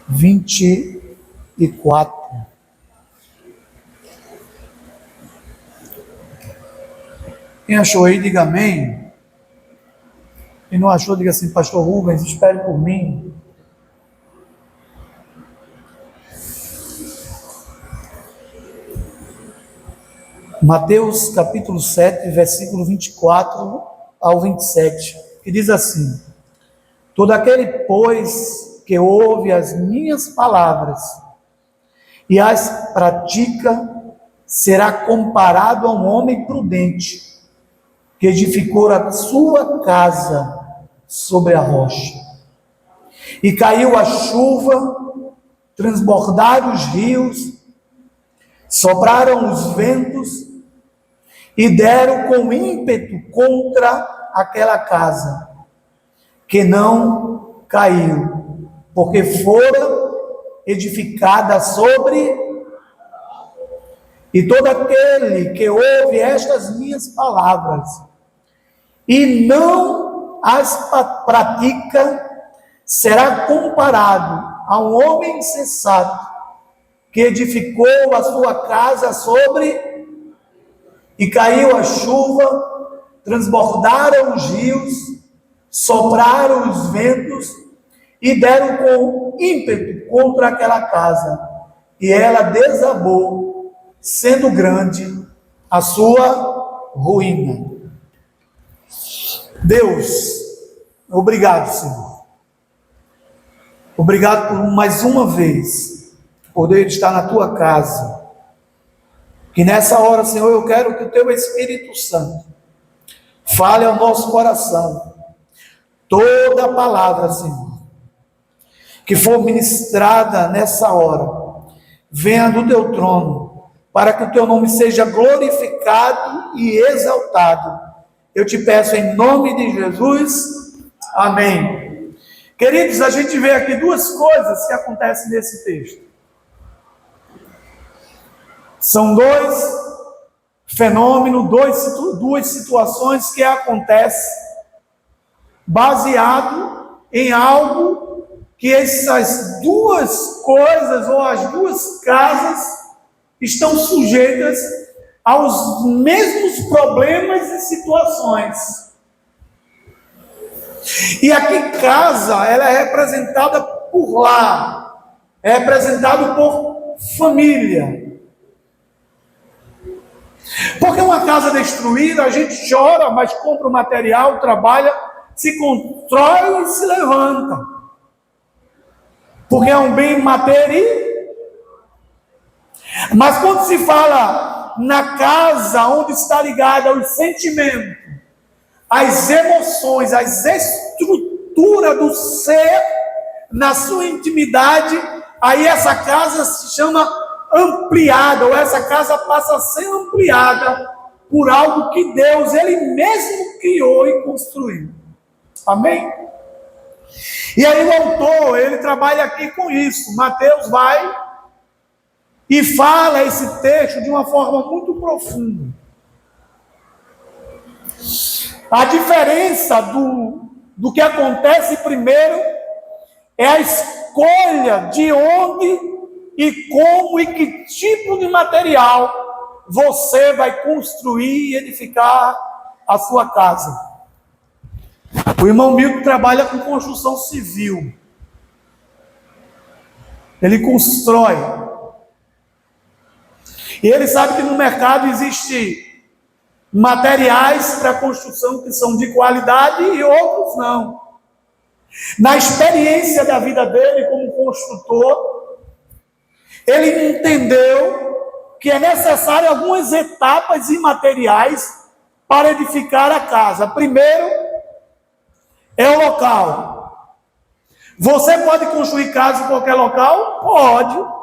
24. Quem achou aí, diga amém. Quem não achou, diga assim: Pastor Rubens, espere por mim. Mateus capítulo 7, versículo 24 ao 27, que diz assim: Todo aquele, pois, que ouve as minhas palavras e as pratica, será comparado a um homem prudente, que edificou a sua casa sobre a rocha. E caiu a chuva, transbordaram os rios, sopraram os ventos e deram com ímpeto contra aquela casa, que não caiu, porque fora edificada sobre. E todo aquele que ouve estas minhas palavras e não as pratica, será comparado a um homem insensato, que edificou a sua casa sobre, e caiu a chuva, transbordaram os rios, sopraram os ventos, e deram com ímpeto contra aquela casa, e ela desabou, sendo grande a sua ruína. Deus, obrigado, Senhor. Obrigado por mais uma vez poder estar na tua casa. Que nessa hora, Senhor, eu quero que o teu Espírito Santo fale ao nosso coração. Toda palavra, Senhor, que for ministrada nessa hora, venha do teu trono, para que o teu nome seja glorificado e exaltado. Eu te peço em nome de Jesus. Amém. Queridos, a gente vê aqui duas coisas que acontecem nesse texto. São dois fenômenos, duas situações que acontecem baseado em algo que essas duas coisas ou as duas casas estão sujeitas aos mesmos problemas e situações. E aqui casa, ela é representada por lar, é representado por família. Porque uma casa destruída, a gente chora, mas compra o material, trabalha, se constrói e se levanta. Porque é um bem material. Mas quando se fala na casa onde está ligada os sentimentos, as emoções, as estruturas do ser na sua intimidade, aí essa casa se chama ampliada, ou essa casa passa a ser ampliada por algo que Deus, Ele mesmo criou e construiu. Amém? E aí o autor, ele trabalha aqui com isso. Mateus vai e fala esse texto de uma forma muito profunda. A diferença do que acontece primeiro é a escolha de onde e como e que tipo de material você vai construir e edificar a sua casa. O irmão Milton trabalha com construção civil. Ele constrói. E ele sabe que no mercado existe materiais para construção que são de qualidade e outros não. Na experiência da vida dele como construtor, ele entendeu que é necessário algumas etapas e materiais para edificar a casa. Primeiro é o local. Você pode construir casa em qualquer local? Pode.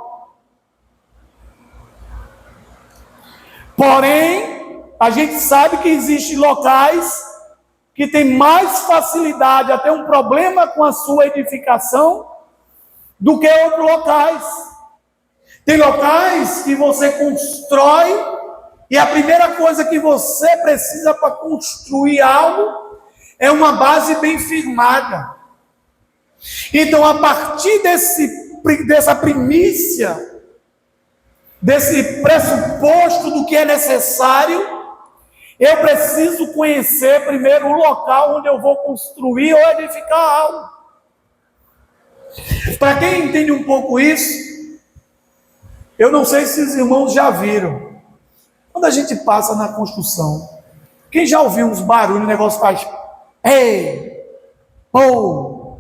Porém, a gente sabe que existem locais que têm mais facilidade a ter um problema com a sua edificação do que outros locais. Tem locais que você constrói e a primeira coisa que você precisa para construir algo é uma base bem firmada. Então, a partir desse dessa primícia, desse pressuposto do que é necessário, eu preciso conhecer primeiro o local onde eu vou construir ou edificar algo. Para quem entende um pouco isso, eu não sei se os irmãos já viram. Quando a gente passa na construção, quem já ouviu uns barulhos, o negócio faz ei, pô,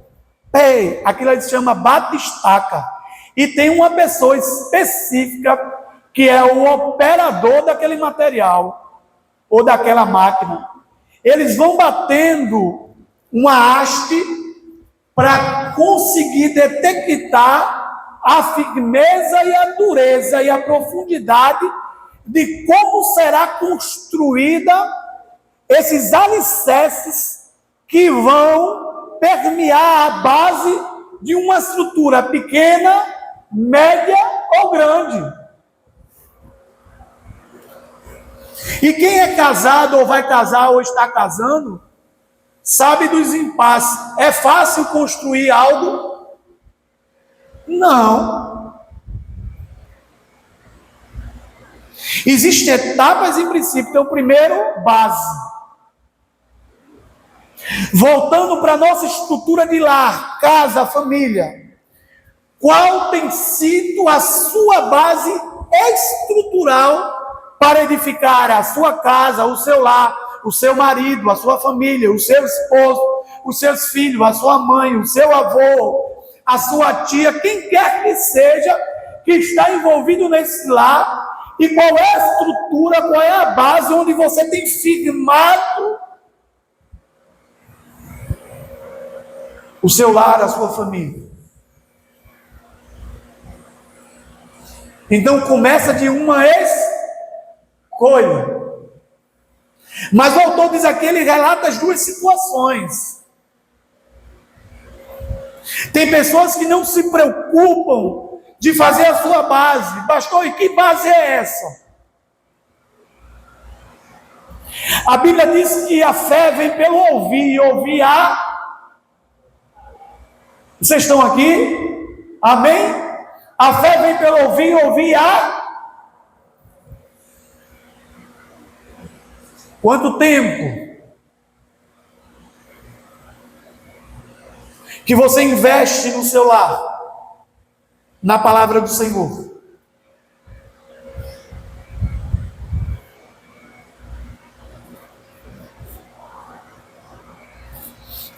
ei, aquilo aí se chama bate-estaca. E tem uma pessoa específica que é o operador daquele material ou daquela máquina. Eles vão batendo uma haste para conseguir detectar a firmeza e a dureza e a profundidade de como será construída esses alicerces que vão permear a base de uma estrutura pequena, média ou grande. E quem é casado ou vai casar ou está casando, sabe dos impasses. É fácil construir algo? Não. Existem etapas e princípios. Então, primeiro, base. Voltando para a nossa estrutura de lar, casa, família. Qual tem sido a sua base estrutural para edificar a sua casa, o seu lar, o seu marido, a sua família, o seu esposo, os seus filhos, a sua mãe, o seu avô, a sua tia, quem quer que seja que está envolvido nesse lar, e qual é a estrutura, qual é a base onde você tem firmado o seu lar, a sua família. Então começa de uma escolha. Mas o autor diz aqui, ele relata as duas situações. Tem pessoas que não se preocupam de fazer a sua base. Pastor, e que base é essa? A Bíblia diz que a fé vem pelo ouvir, e ouvir a... Vocês estão aqui? Amém? A fé vem pelo ouvir, e ouvir a... Quanto tempo que você investe no seu lar, na palavra do Senhor?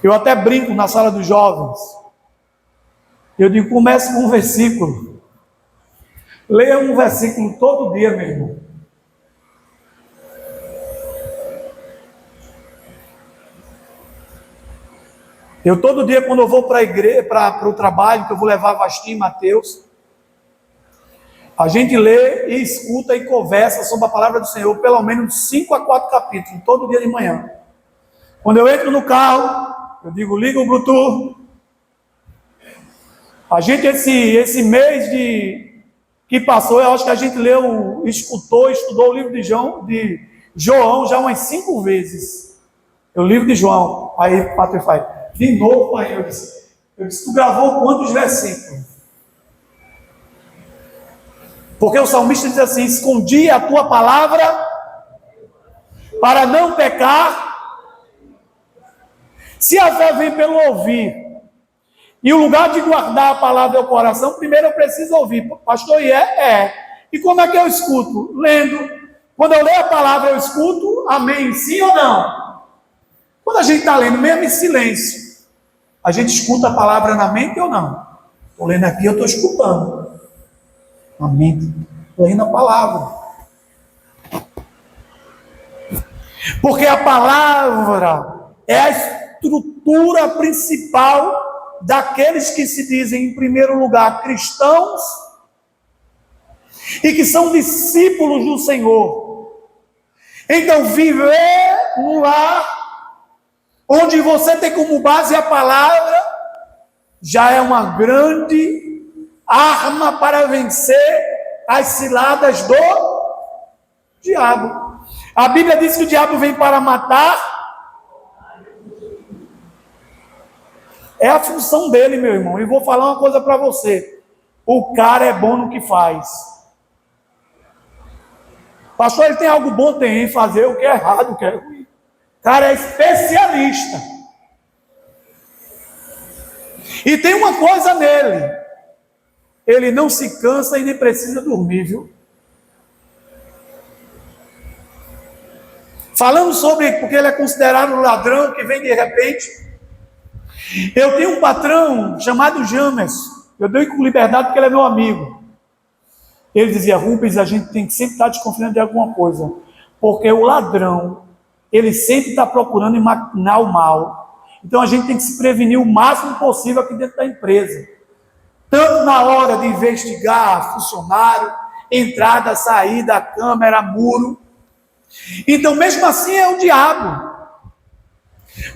Eu até brinco na sala dos jovens. Eu digo, comece com um versículo. Leia um versículo todo dia, meu irmão. Eu todo dia, quando eu vou para a igreja, para o trabalho, que eu vou levar Vastim e Mateus, a gente lê e escuta e conversa sobre a palavra do Senhor, pelo menos 5 a 4 capítulos, todo dia de manhã. Quando eu entro no carro, eu digo, liga o Bluetooth. A gente, esse mês que passou, eu acho que a gente estudou o livro de João já umas 5 vezes. O livro de João. Aí o Patrick faz, de novo, pai, eu disse, tu gravou quantos versículos? Porque o salmista diz assim, escondi a tua palavra para não pecar. Se a fé vem pelo ouvir, e o lugar de guardar a palavra é o coração, primeiro eu preciso ouvir. Pastor, E como é que eu escuto? Lendo. Quando eu leio a palavra, eu escuto, amém, sim ou não? Quando a gente está lendo, mesmo em silêncio, a gente escuta a palavra na mente ou não? Estou lendo aqui, eu estou escutando. Na mente, estou lendo a palavra. Porque a palavra é a estrutura principal daqueles que se dizem, em primeiro lugar, cristãos e que são discípulos do Senhor. Então, viver num lar onde você tem como base a palavra já é uma grande arma para vencer as ciladas do diabo. A Bíblia diz que o diabo vem para matar. É a função dele, meu irmão. E vou falar uma coisa para você. o cara é bom no que faz. Pastor, ele tem algo bom, tem em fazer o que é errado, o que é ruim. O cara é especialista. E tem uma coisa nele: ele não se cansa e nem precisa dormir, viu? Falando sobre porque ele é considerado um ladrão que vem de repente. Eu tenho um patrão chamado James. Eu dei com liberdade porque ele é meu amigo. Ele dizia: Rubens, a gente tem que sempre estar desconfiando de alguma coisa, porque o ladrão, ele sempre está procurando maquinar o mal. Então a gente tem que se prevenir o máximo possível aqui dentro da empresa, tanto na hora de investigar funcionário, entrada, saída, câmera, muro. Então mesmo assim é o diabo.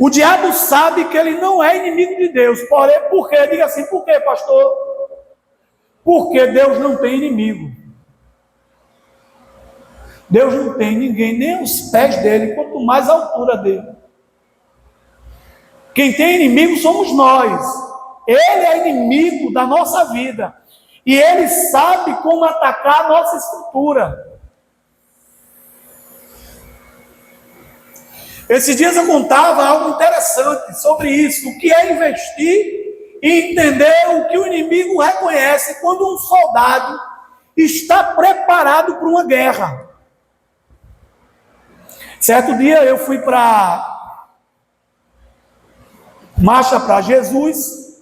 O diabo sabe que ele não é inimigo de Deus. Porém, por quê? Diga assim: por quê, pastor? Porque Deus não tem inimigo. Deus não tem ninguém, nem os pés dele, quanto mais a altura dele. Quem tem inimigo somos nós. Ele é inimigo da nossa vida. E ele sabe como atacar a nossa estrutura. Esses dias eu contava algo interessante sobre isso. O que é investir e entender o que o inimigo reconhece quando um soldado está preparado para uma guerra. Certo dia eu fui para Marcha para Jesus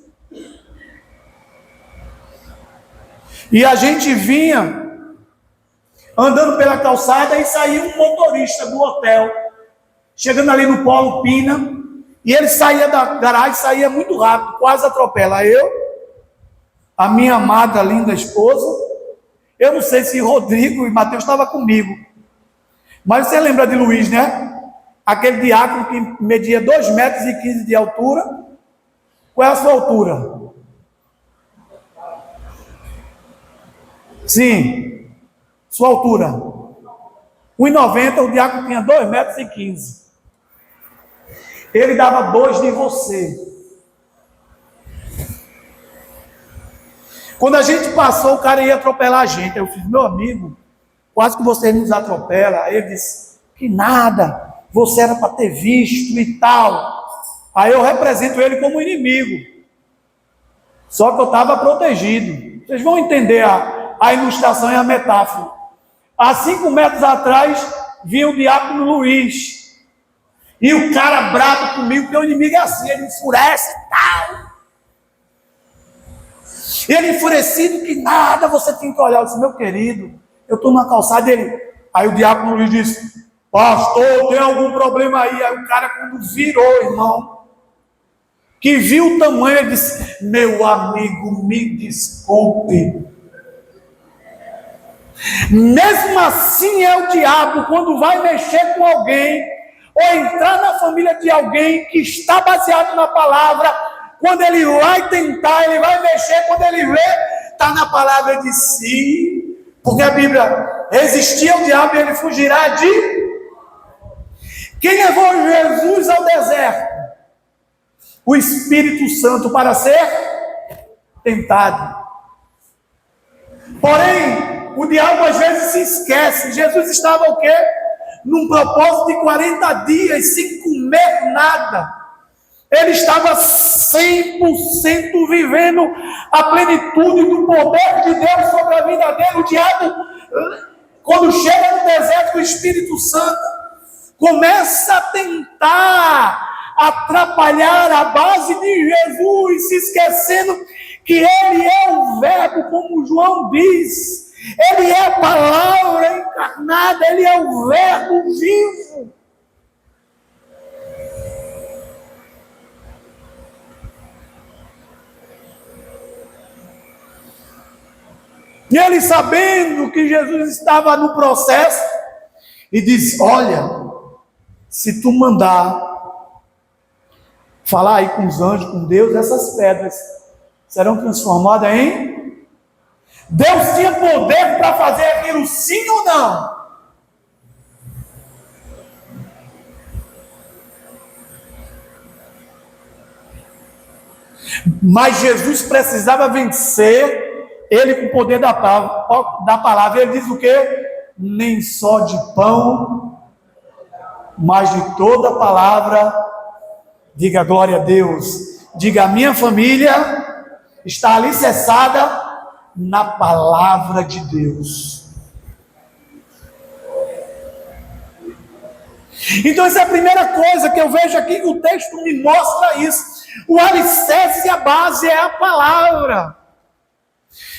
e a gente vinha andando pela calçada e saía um motorista do hotel, chegando ali no Polo Pina, e ele saía da garagem, saía muito rápido, quase atropela eu, a minha amada, linda esposa. Eu não sei se Rodrigo e Mateus estavam comigo, mas você lembra de Luiz, né? Aquele diácono que media 2,15 metros de altura. Qual é a sua altura? Sim, sua altura. 1,90, o diácono tinha 2,15 metros. Ele dava 2 de você. Quando a gente passou, o cara ia atropelar a gente. Eu fiz: meu amigo, quase que você nos atropela. Aí ele disse: que nada, você era para ter visto e tal. Aí eu represento ele como inimigo. Só que eu estava protegido. Vocês vão entender a ilustração e a metáfora. Há 5 metros atrás, vinha o diácono Luiz. E o cara bravo comigo, porque o inimigo é assim, ele enfurece e tal. Ele enfurecido, que nada, você tem que olhar. Eu disse: meu querido, eu estou na calçada dele. Aí o diácono Luiz disse: pastor, tem algum problema aí? Aí o cara, quando virou, irmão, que viu o tamanho, ele disse: meu amigo, me desculpe. Mesmo assim é o diabo, quando vai mexer com alguém, ou entrar na família de alguém que está baseado na palavra, quando ele vai tentar, ele vai mexer, quando ele vê, está na palavra de si, porque a Bíblia: resistir ao diabo e ele fugirá de... Quem levou Jesus ao deserto? O Espírito Santo, para ser tentado. Porém, o diabo às vezes se esquece. Jesus estava o quê? Num propósito de 40 dias, sem comer nada. Ele estava 100% vivendo a plenitude do poder de Deus sobre a vida dele. O diabo, quando chega no deserto, o Espírito Santo começa a tentar atrapalhar a base de Jesus, se esquecendo que ele é o verbo, como João diz. Ele é a palavra encarnada, ele é o verbo vivo. E ele, sabendo que Jesus estava no processo, e diz: olha, se tu mandar falar aí com os anjos, com Deus, essas pedras serão transformadas em... Deus tinha poder para fazer aquilo, sim ou não? Mas Jesus precisava vencer Ele com o poder da palavra, ele diz o quê? Nem só de pão, mas de toda palavra. Diga glória a Deus. Diga, a minha família está alicerçada na palavra de Deus. Então essa é a primeira coisa que eu vejo aqui, que o texto me mostra isso. O alicerce e a base é a palavra.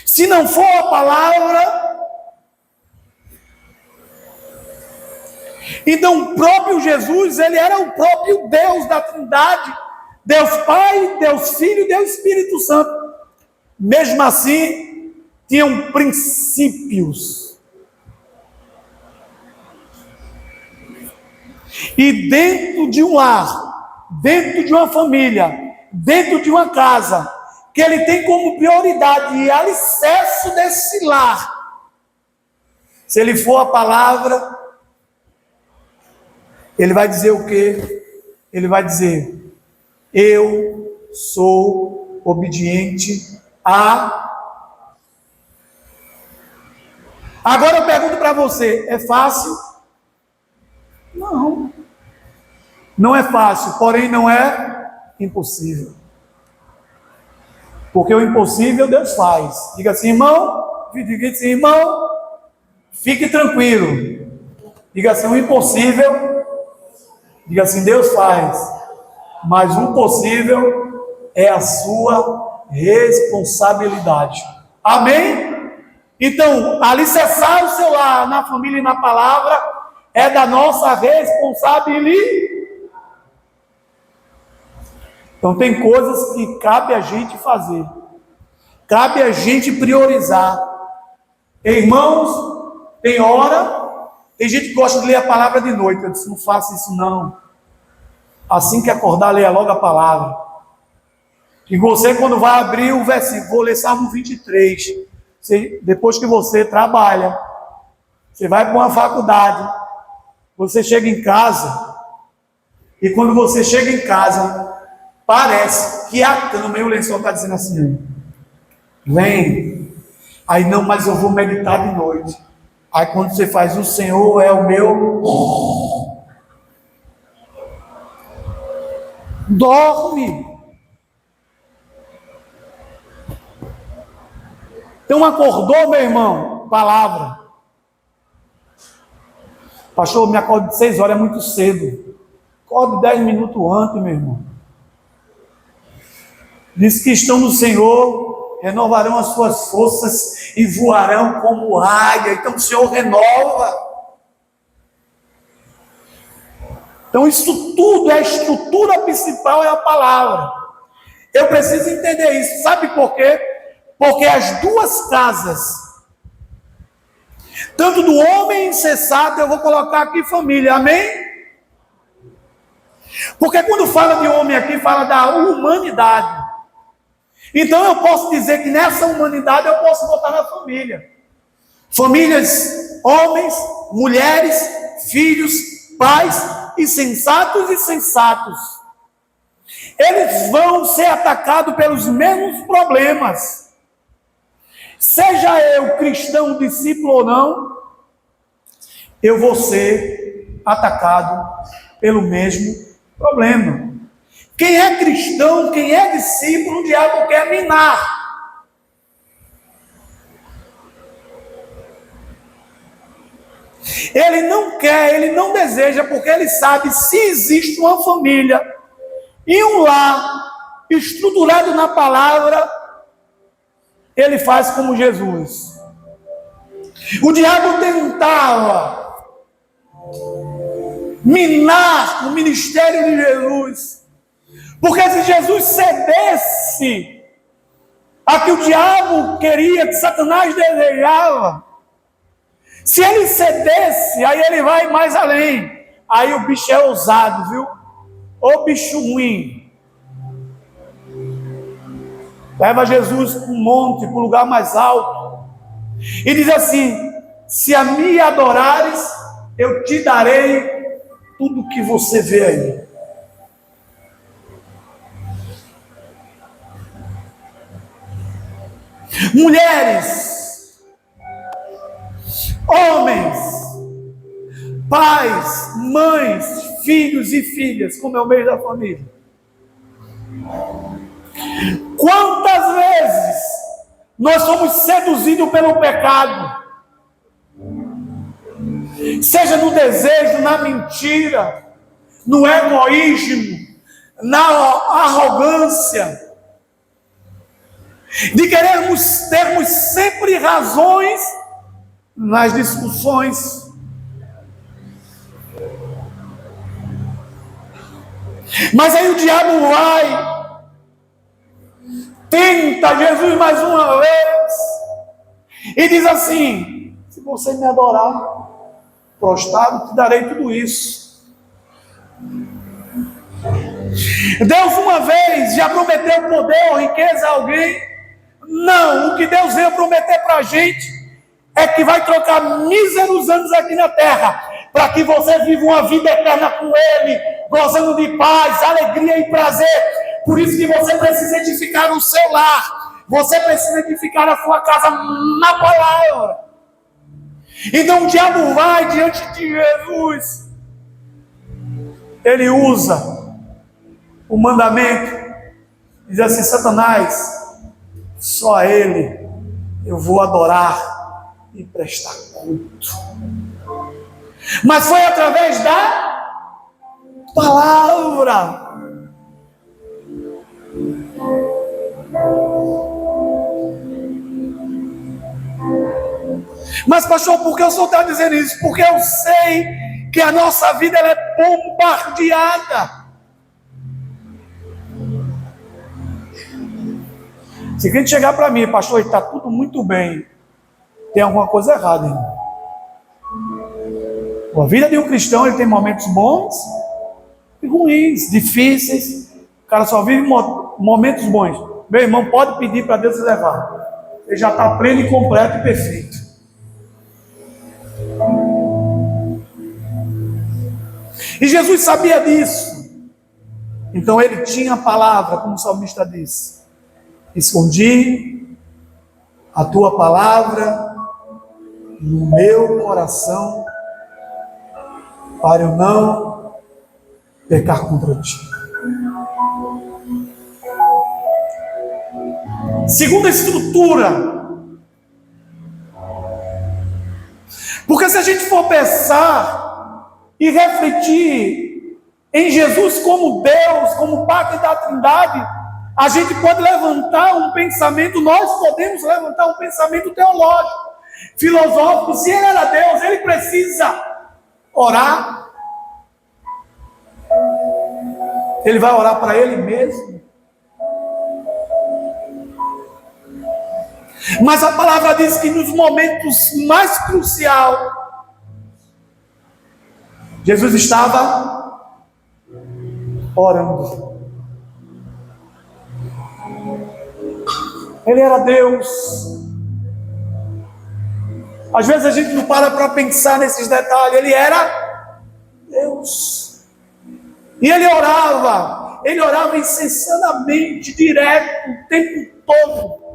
Se não for a palavra, então o próprio Jesus, ele era o próprio Deus da Trindade, Deus Pai, Deus Filho e Deus Espírito Santo. Mesmo assim, tinham princípios. E dentro de um lar, dentro de uma família, dentro de uma casa, que ele tem como prioridade e alicerce desse lar, se ele for a palavra, ele vai dizer o quê? Ele vai dizer: eu sou obediente a... Agora eu pergunto para você, é fácil? Não. Não é fácil, porém não é impossível. Porque o impossível Deus faz. Diga assim, irmão. Diga assim, irmão. Fique tranquilo. Diga assim, o impossível. Diga assim, Deus faz. Mas o possível é a sua responsabilidade. Amém? Então, alicerçar o seu lar na família e na palavra é da nossa responsabilidade. Então tem coisas que cabe a gente fazer. Cabe a gente priorizar. Irmãos, tem hora, tem gente que gosta de ler a palavra de noite. Eu disse, não faça isso não. Assim que acordar, leia logo a palavra. E você, quando vai abrir o versículo, vou ler Salmo 23. Depois que você trabalha, você vai para uma faculdade, você chega em casa, e quando você chega em casa, parece que a cama e o lençol está dizendo assim, vem. Aí não, mas eu vou meditar de noite. Aí quando você faz, o Senhor é o meu... Dorme. Então acordou, meu irmão? Palavra. Pastor, me acordo de 6 horas, é muito cedo. Acorde 10 minutos antes, meu irmão. Diz que estão no Senhor, renovarão as suas forças e voarão como águia. Então o Senhor renova. Então isso tudo, a estrutura principal é a palavra. Eu preciso entender isso. Sabe por quê? Porque as duas casas, tanto do homem insensato, eu vou colocar aqui família, amém? Porque quando fala de homem aqui, fala da humanidade. Então eu posso dizer que nessa humanidade eu posso botar na família. Famílias, homens, mulheres, filhos, pais, insensatos e sensatos. Eles vão ser atacados pelos mesmos problemas. Seja eu cristão, discípulo ou não, eu vou ser atacado pelo mesmo problema. Quem é cristão, quem é discípulo, o diabo quer minar. Ele não quer, ele não deseja, porque ele sabe, se existe uma família e um lar estruturado na palavra, ele faz como Jesus. O diabo tentava minar o ministério de Jesus, porque se Jesus cedesse a que o diabo queria, que Satanás desejava, se ele cedesse, aí ele vai mais além. Aí o bicho é ousado, viu? Ô bicho ruim. Leva Jesus para um monte, para o lugar mais alto, e diz assim: se a mim adorares, eu te darei tudo que você vê aí. mulheres, homens, pais, mães, filhos e filhas, como é o mês da família. Quantas vezes nós somos seduzidos pelo pecado? Seja no desejo, na mentira, no egoísmo, na arrogância, de querermos termos sempre razões nas discussões. Mas aí o diabo vai, tenta Jesus mais uma vez, e diz assim: se você me adorar, prostrado, te darei tudo isso. Deus uma vez já prometeu poder ou riqueza a alguém? Não, o que Deus veio prometer para a gente é que vai trocar míseros anos aqui na terra, para que você viva uma vida eterna com Ele, gozando de paz, alegria e prazer. Por isso que você precisa edificar o seu lar, você precisa edificar a sua casa na palavra. Então o diabo vai diante de Jesus, ele usa o mandamento, diz assim: Satanás, só a Ele eu vou adorar e prestar culto. Mas foi através da palavra. Mas pastor, por que o senhor está dizendo isso? Porque eu sei que a nossa vida ela é bombardeada. Se quem chegar para mim: pastor, está tudo muito bem, tem alguma coisa errada, irmão. A vida de um cristão, ele tem momentos bons e ruins, difíceis. O cara só vive momentos bons. Meu irmão, pode pedir para Deus levar. Ele já está pleno e completo e perfeito. E Jesus sabia disso. Então ele tinha a palavra, como o salmista disse: escondi a tua palavra no meu coração, para eu não pecar contra ti. Segunda estrutura. Porque se a gente for pensar e refletir em Jesus como Deus, como parte da Trindade, a gente pode levantar um pensamento, nós podemos levantar um pensamento teológico, filosófico. Se ele era Deus, ele precisa orar. Ele vai orar para ele mesmo. Mas a palavra diz que nos momentos mais cruciais, Jesus estava orando. Ele era Deus. Às vezes a gente não para pensar nesses detalhes. Ele era Deus. E ele orava incessantemente, direto, o tempo todo.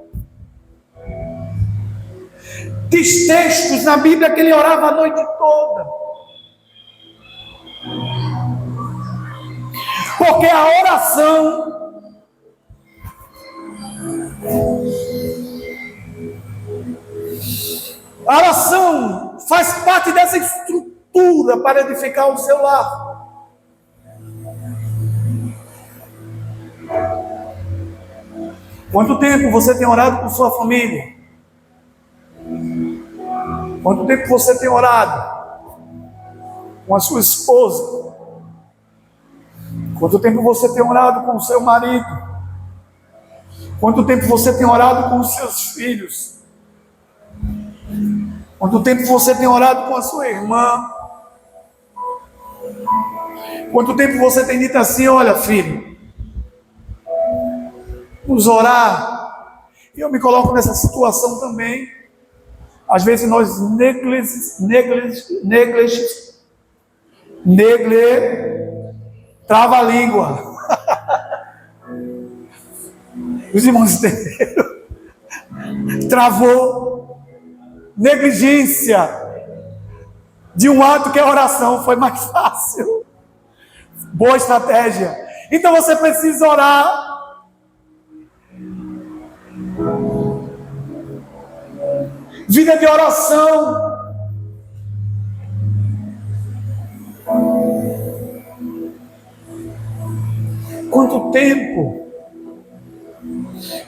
Diz textos na Bíblia que ele orava a noite toda. Porque a oração faz parte dessa estrutura para edificar o seu lar. Quanto tempo você tem orado por sua família? Quanto tempo você tem orado com a sua esposa? Quanto tempo você tem orado com o seu marido? Quanto tempo você tem orado com os seus filhos? Quanto tempo você tem orado com a sua irmã? Quanto tempo você tem dito assim: olha, filho, vamos orar? E eu me coloco nessa situação também. Às vezes nós trava a língua. Os irmãos entenderam? travou. Negligência de um ato que é oração foi mais fácil. Boa estratégia. Então você precisa orar. Vida de oração. Quanto tempo?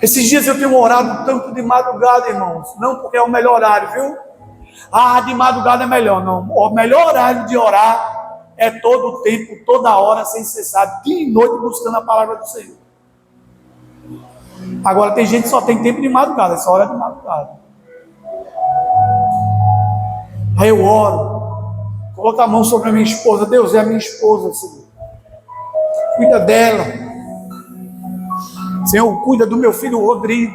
Esses dias eu tenho orado tanto de madrugada, irmãos. Não porque é o melhor horário, viu? De madrugada é melhor. Não, o melhor horário de orar é todo o tempo, toda hora, sem cessar, dia e noite, buscando a palavra do Senhor. Agora tem gente que só tem tempo de madrugada, essa hora é de madrugada. Aí eu oro, coloco a mão sobre a minha esposa. Deus, é a minha esposa, Senhor. Cuida dela. Senhor, cuida do meu filho Rodrigo.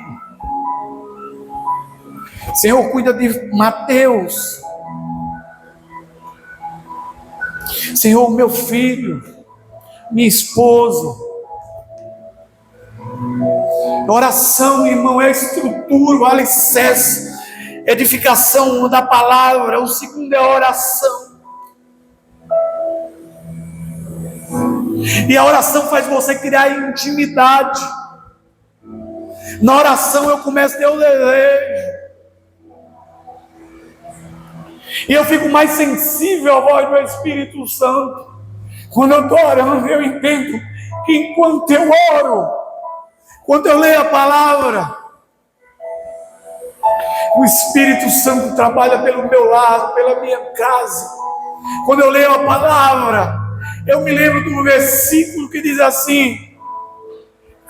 Senhor, cuida de Mateus. Senhor, meu filho, minha esposa. Oração, irmão, é estrutura, o alicerce, edificação da palavra. O segundo é oração. E a oração faz você criar intimidade. Na oração eu começo a ter o desejo. E eu fico mais sensível à voz do Espírito Santo. Quando eu estou orando, eu entendo que enquanto eu oro, quando eu leio a palavra, o Espírito Santo trabalha pelo meu lado, pela minha casa. Quando eu leio a palavra, eu me lembro do versículo que diz assim: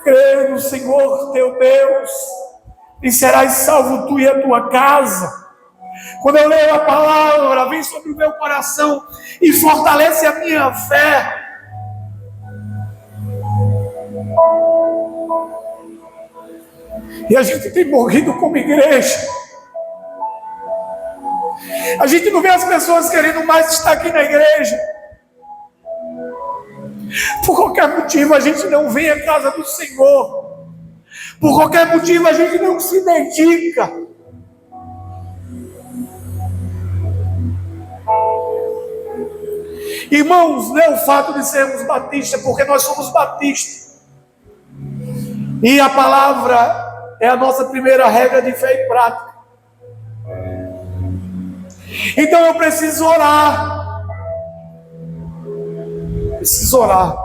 crê no Senhor teu Deus, e serás salvo tu e a tua casa. Quando eu leio a palavra, vem sobre o meu coração e fortalece a minha fé. E a gente tem morrido como igreja. A gente não vê as pessoas querendo mais estar aqui na igreja. Por qualquer motivo a gente não vem à casa do Senhor. Por qualquer motivo a gente não se dedica. Irmãos, não é o fato de sermos batistas, porque nós somos batistas. E a palavra é a nossa primeira regra de fé e prática. Então eu preciso orar. Preciso orar.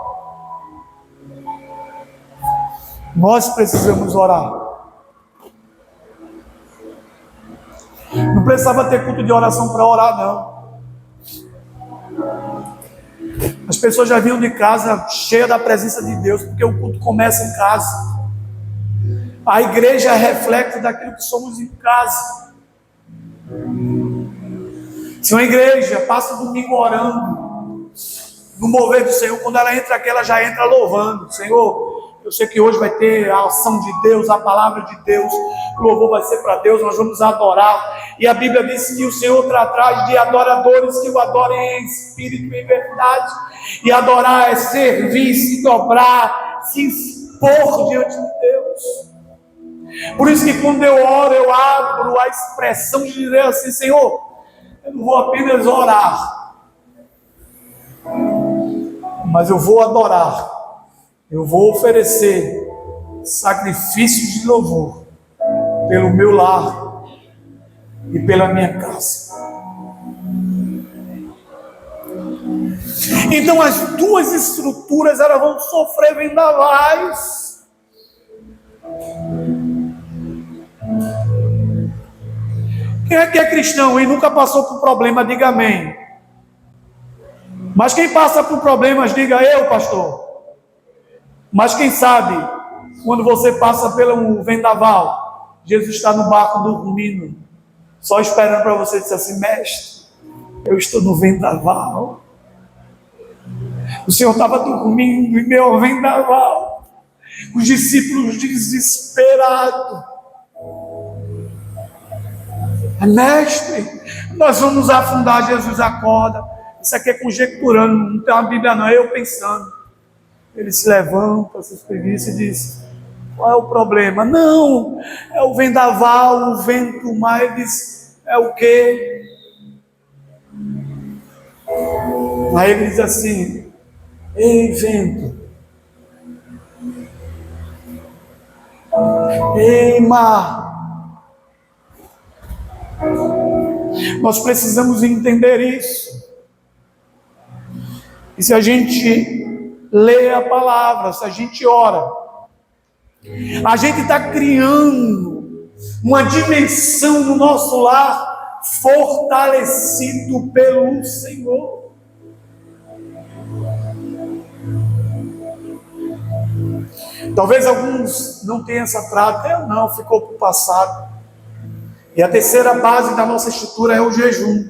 Nós precisamos orar. Não precisava ter culto de oração para orar, não. As pessoas já vinham de casa cheia da presença de Deus, porque o culto começa em casa. A igreja é reflexo daquilo que somos em casa. Se uma igreja passa o domingo orando, no mover do Senhor, quando ela entra aqui, ela já entra louvando. Senhor, eu sei que hoje vai ter a ação de Deus, a palavra de Deus, o louvor vai ser para Deus, nós vamos adorar. E a Bíblia diz que o Senhor está atrás de adoradores que o adorem em espírito e em verdade. E adorar é servir, se dobrar, se expor diante de Deus. Por isso que quando eu oro, eu abro a expressão de dizer assim: Senhor, eu não vou apenas orar, mas eu vou adorar. Eu vou oferecer sacrifícios de louvor pelo meu lar e pela minha casa. Então as duas estruturas, elas vão sofrer vendavais. Quem é que é cristão e nunca passou por problema, diga amém. Mas quem passa por problemas, diga eu, pastor. Mas quem sabe, quando você passa pelo vendaval, Jesus está no barco dormindo, só esperando para você dizer assim: mestre, eu estou no vendaval. O Senhor estava dormindo em meu vendaval. Os discípulos desesperados. Mestre, nós vamos afundar. Jesus acorda. Isso aqui é conjecturando, não tem uma Bíblia não, é eu pensando. Ele se levanta, se espreguiça e diz: Qual é o problema? Não, é o vendaval, o vento, mas é o quê? Aí ele diz assim: ei, vento, ei, mar, nós precisamos entender isso. E se a gente lê a palavra, se a gente ora, a gente está criando uma dimensão no nosso lar fortalecido pelo Senhor. Talvez alguns não tenham essa prática, não, ficou para o passado. E a terceira base da nossa estrutura é o jejum.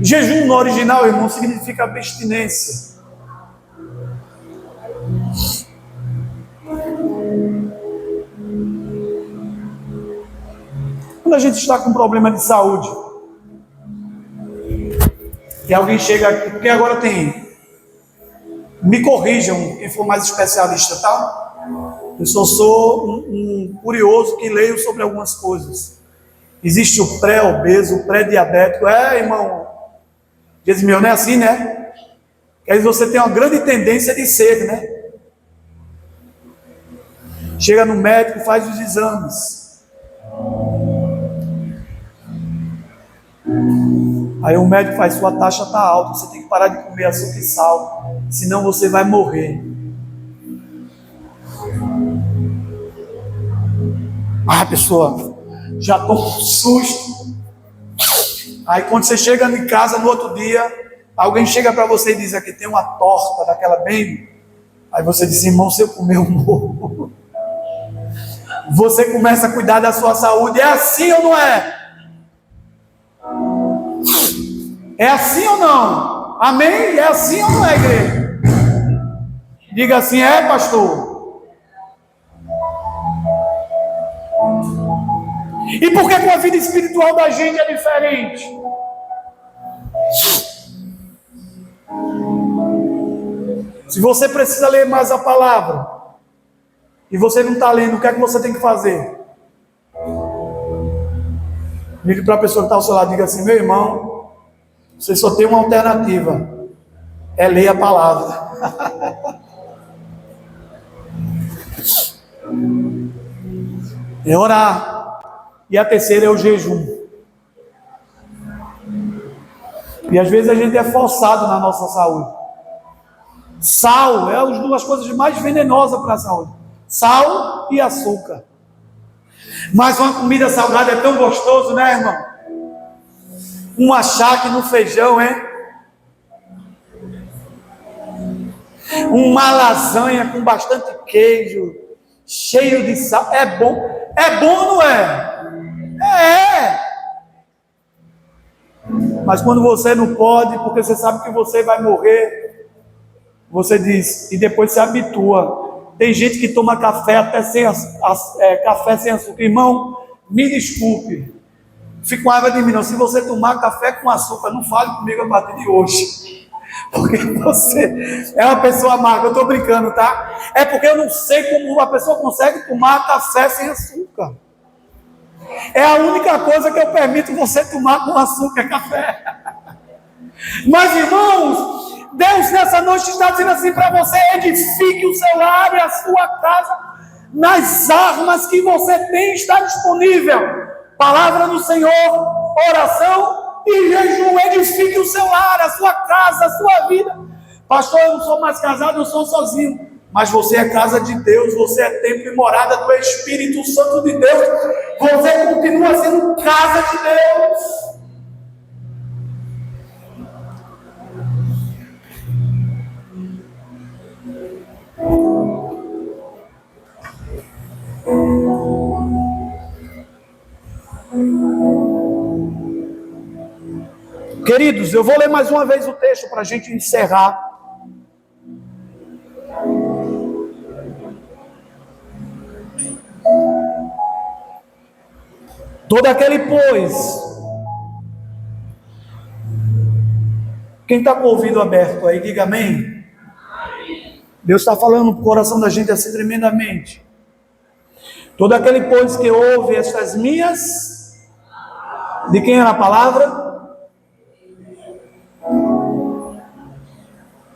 Jejum no original, irmão, significa abstinência. Quando a gente está com problema de saúde, e alguém chega aqui, porque agora tem, me corrijam, quem for mais especialista, tá? Eu só sou um curioso que leio sobre algumas coisas. Existe o pré-obeso, o pré-diabético. Irmão, diz meu, não é assim, né? Quer dizer, você tem uma grande tendência de ser, né? Chega no médico, faz os exames. Aí o médico faz, sua taxa está alta, você tem que parar de comer açúcar e sal, senão você vai morrer. A pessoa já toma um susto. Aí quando você chega em casa no outro dia, alguém chega para você e diz: aqui tem uma torta daquela bem. Aí você diz: irmão, se eu comer um morro. Você começa a cuidar da sua saúde. É assim ou não é? É assim ou não? Amém? É assim ou não é, igreja? Diga assim: é, pastor. E por que com a vida espiritual da gente é diferente? Se você precisa ler mais a palavra e você não está lendo, o que é que você tem que fazer? Ligue para a pessoa que está ao seu lado e diga assim: meu irmão, você só tem uma alternativa, é ler a palavra. É orar. E a terceira é o jejum. E às vezes a gente é forçado na nossa saúde. Sal é as duas coisas mais venenosas para a saúde. Sal e açúcar. Mas uma comida salgada é tão gostoso, né, irmão? Um achaque no feijão, hein? Uma lasanha com bastante queijo, cheio de sal. É bom. É bom ou não é? É. Mas quando você não pode, porque você sabe que você vai morrer, você diz, e depois se habitua. Tem gente que toma café até sem café sem açúcar. Irmão, me desculpe, fico com raiva de mim não. Se você tomar café com açúcar, não fale comigo a partir de hoje, porque você é uma pessoa amarga. Eu estou brincando, tá? É porque eu não sei como uma pessoa consegue tomar café sem açúcar. É a única coisa que eu permito você tomar com açúcar, é café. Mas, irmãos, Deus nessa noite está dizendo assim para você: edifique o seu lar e a sua casa nas armas que você tem, está disponível. Palavra do Senhor, oração e jejum. Edifique o seu lar, a sua casa, a sua vida. Pastor, eu não sou mais casado, eu sou sozinho. Mas você é casa de Deus, você é templo e morada do Espírito Santo de Deus. Você continua sendo casa de Deus. Queridos, eu vou ler mais uma vez o texto para a gente encerrar. Todo aquele, pois, quem está com o ouvido aberto aí, diga amém. Deus está falando no coração da gente assim tremendamente. Todo aquele, pois, que ouve estas minhas, de quem era a palavra?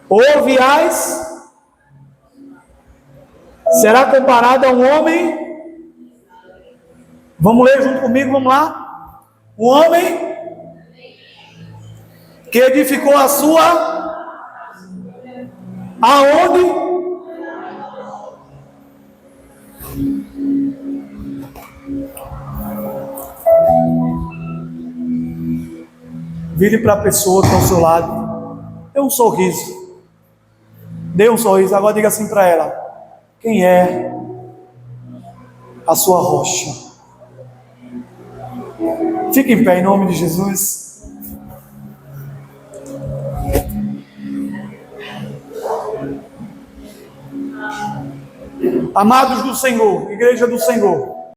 Ouve-as, será comparado a um homem. Vamos ler junto comigo, vamos lá. Um homem que edificou a sua, aonde? Vire para a pessoa que está ao seu lado, dê um sorriso, agora diga assim para ela: quem é a sua rocha? Fique em pé em nome de Jesus. Amados do Senhor, igreja do Senhor,